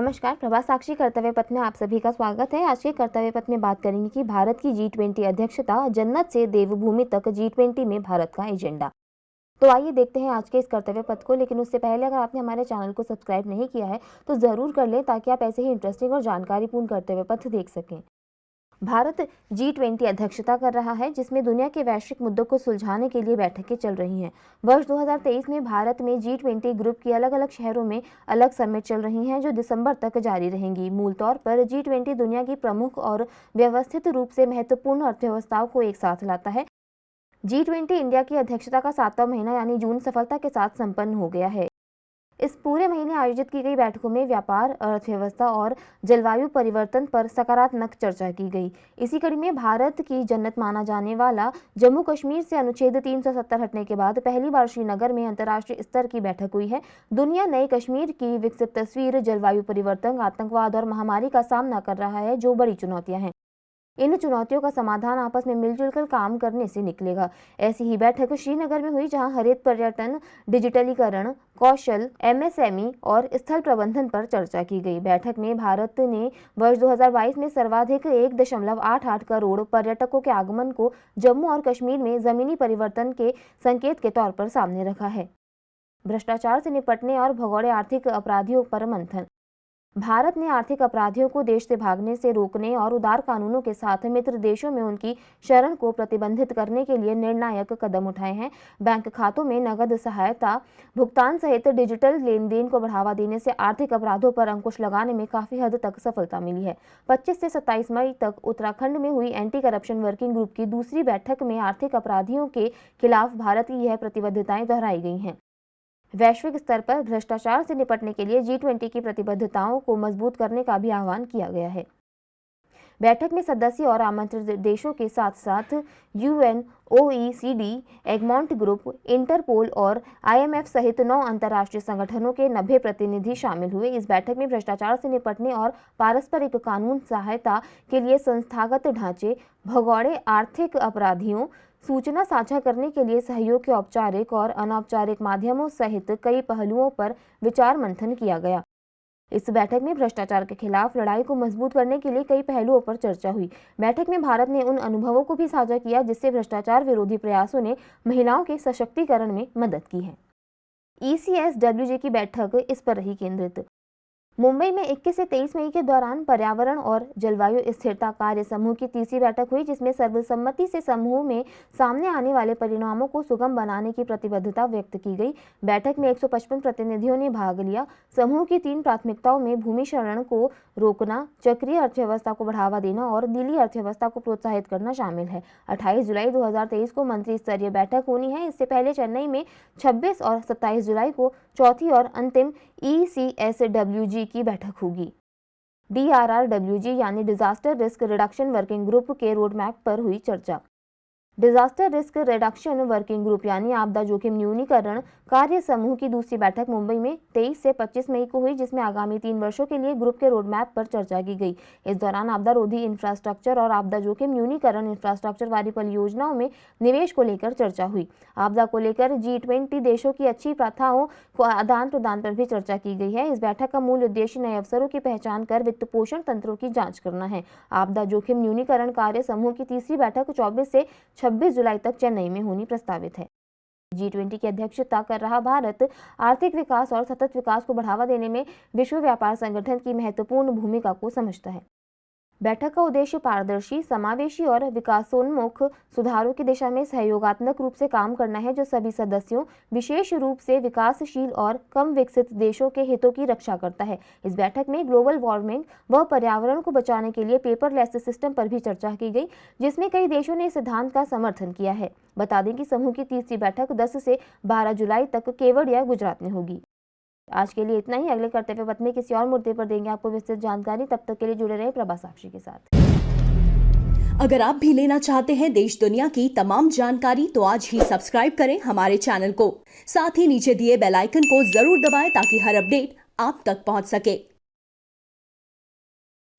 नमस्कार, प्रभा साक्षी कर्तव्य पथ में आप सभी का स्वागत है। आज के कर्तव्य पथ में बात करेंगे कि भारत की G20 अध्यक्षता, जन्नत से देवभूमि तक G20 में भारत का एजेंडा। तो आइए देखते हैं आज के इस कर्तव्य पथ को। लेकिन उससे पहले अगर आपने हमारे चैनल को सब्सक्राइब नहीं किया है तो जरूर कर लें, ताकि आप ऐसे ही इंटरेस्टिंग और जानकारीपूर्ण कर्तव्य पथ देख सकें। भारत G20 अध्यक्षता कर रहा है, जिसमें दुनिया के वैश्विक मुद्दों को सुलझाने के लिए बैठकें चल रही हैं। वर्ष 2023 में भारत में G20 ग्रुप की अलग अलग शहरों में अलग समिट चल रही हैं, जो दिसंबर तक जारी रहेंगी। मूल तौर पर G20 दुनिया की प्रमुख और व्यवस्थित रूप से महत्वपूर्ण अर्थव्यवस्थाओं को एक साथ लाता है। G20 इंडिया की अध्यक्षता का 7वां महीना यानी जून सफलता के साथ संपन्न हो गया है। इस पूरे महीने आयोजित की गई बैठकों में व्यापार, अर्थव्यवस्था और जलवायु परिवर्तन पर सकारात्मक चर्चा की गई। इसी कड़ी में भारत की जन्नत माना जाने वाला जम्मू कश्मीर से अनुच्छेद 370 हटने के बाद पहली बार श्रीनगर में अंतर्राष्ट्रीय स्तर की बैठक हुई है। दुनिया नए कश्मीर की विकसित तस्वीर, जलवायु परिवर्तन, आतंकवाद और महामारी का सामना कर रहा है, जो बड़ी चुनौतियां हैं। इन चुनौतियों का समाधान आपस में मिलजुल कर काम करने से निकलेगा। ऐसी ही बैठक श्रीनगर में हुई, जहां हरित पर्यटन, डिजिटलीकरण, कौशल, MSME और स्थल प्रबंधन पर चर्चा की गई। बैठक में भारत ने वर्ष 2022 में सर्वाधिक 1.88 करोड़ पर्यटकों के आगमन को जम्मू और कश्मीर में जमीनी परिवर्तन के संकेत के तौर पर सामने रखा है। भ्रष्टाचार से निपटने और भगोड़े आर्थिक अपराधियों पर मंथन। भारत ने आर्थिक अपराधियों को देश से भागने से रोकने और उदार कानूनों के साथ मित्र देशों में उनकी शरण को प्रतिबंधित करने के लिए निर्णायक कदम उठाए हैं। बैंक खातों में नगद सहायता, भुगतान सहित डिजिटल लेन देन को बढ़ावा देने से आर्थिक अपराधों पर अंकुश लगाने में काफी हद तक सफलता मिली है। 25 से 27 मई तक उत्तराखंड में हुई एंटी करप्शन वर्किंग ग्रुप की दूसरी बैठक में आर्थिक अपराधियों के खिलाफ भारत की यह प्रतिबद्धताएं दोहराई गई हैं। वैश्विक स्तर पर भ्रष्टाचार से निपटने के लिए G20 की प्रतिबद्धताओं को मजबूत करने का भी आह्वान किया गया है। बैठक में सदस्य और आमंत्रित देशों के साथ साथ UN, OECD, एगमॉन्ट ग्रुप, इंटरपोल और IMF सहित 9 अंतर्राष्ट्रीय संगठनों के 90 प्रतिनिधि शामिल हुए। इस बैठक में भ्रष्टाचार से निपटने और पारस्परिक कानून सहायता के लिए संस्थागत ढांचे, भगोड़े आर्थिक अपराधियों, सूचना साझा करने के लिए सहयोग के औपचारिक और अनौपचारिक माध्यमों सहित कई पहलुओं पर विचार मंथन किया गया। इस बैठक में भ्रष्टाचार के खिलाफ लड़ाई को मजबूत करने के लिए कई पहलुओं पर चर्चा हुई। बैठक में भारत ने उन अनुभवों को भी साझा किया जिससे भ्रष्टाचार विरोधी प्रयासों ने महिलाओं के सशक्तिकरण में मदद की है। ECSWG की बैठक इस पर रही केंद्रित। मुंबई में 21 से 23 मई के दौरान पर्यावरण और जलवायु स्थिरता कार्य समूह की तीसरी बैठक हुई, जिसमें सर्वसम्मति से समूह में सामने आने वाले परिणामों को सुगम बनाने की प्रतिबद्धता व्यक्त की गई। बैठक में 155 प्रतिनिधियों ने भाग लिया। समूह की 3 प्राथमिकताओं में भूमि क्षरण को रोकना, चक्रीय अर्थव्यवस्था को बढ़ावा देना और नीली अर्थव्यवस्था को प्रोत्साहित करना शामिल है। 28 जुलाई 2023 को मंत्री स्तरीय बैठक होनी है। इससे पहले चेन्नई में 26 और 27 जुलाई को चौथी और अंतिम ECSWG की बैठक होगी। DRRWG यानी disaster risk reduction working group के रोडमैप पर हुई चर्चा। Disaster risk reduction working group यानी आपदा जोखिम न्यूनीकरण कार्य समूह की दूसरी बैठक मुंबई में 23 से 25 मई को हुई, जिसमें आगामी 3 वर्षों के लिए ग्रुप के रोडमैप पर चर्चा की गई। इस दौरान आपदा रोधी इंफ्रास्ट्रक्चर और आपदा जोखिम न्यूनीकरण इंफ्रास्ट्रक्चर वाली परियोजनाओं में निवेश को लेकर चर्चा हुई। आपदा को लेकर G20 देशों की अच्छी प्रथाओं को आदान प्रदान पर भी चर्चा की गई है। इस बैठक का मूल उद्देश्य नए अवसरों की पहचान कर वित्त पोषण तंत्रों की जांच करना है। आपदा जोखिम न्यूनीकरण कार्य समूह की तीसरी बैठक 24 से 26 जुलाई तक चेन्नई में होनी प्रस्तावित है। G20 की अध्यक्षता कर रहा भारत आर्थिक विकास और सतत विकास को बढ़ावा देने में विश्व व्यापार संगठन की महत्वपूर्ण भूमिका को समझता है। बैठक का उद्देश्य पारदर्शी, समावेशी और विकासोन्मुख सुधारों की दिशा में सहयोगात्मक रूप से काम करना है, जो सभी सदस्यों, विशेष रूप से विकासशील और कम विकसित देशों के हितों की रक्षा करता है। इस बैठक में ग्लोबल वार्मिंग व पर्यावरण को बचाने के लिए पेपरलेस सिस्टम पर भी चर्चा की गई, जिसमें कई देशों ने इस सिद्धांत का समर्थन किया है। बता दें कि समूह की तीसरी बैठक 10 से 12 जुलाई तक केवड़िया, गुजरात में होगी। आज के लिए इतना ही। अगले कर्तव्य पथ में किसी और मुद्दे पर देंगे आपको विस्तृत जानकारी। तब तक के लिए जुड़े रहे प्रभा साक्षी के साथ। अगर आप भी लेना चाहते हैं देश दुनिया की तमाम जानकारी, तो आज ही सब्सक्राइब करें हमारे चैनल को। साथ ही नीचे दिए बेल आइकन को जरूर दबाएं, ताकि हर अपडेट आप तक पहुंच सके।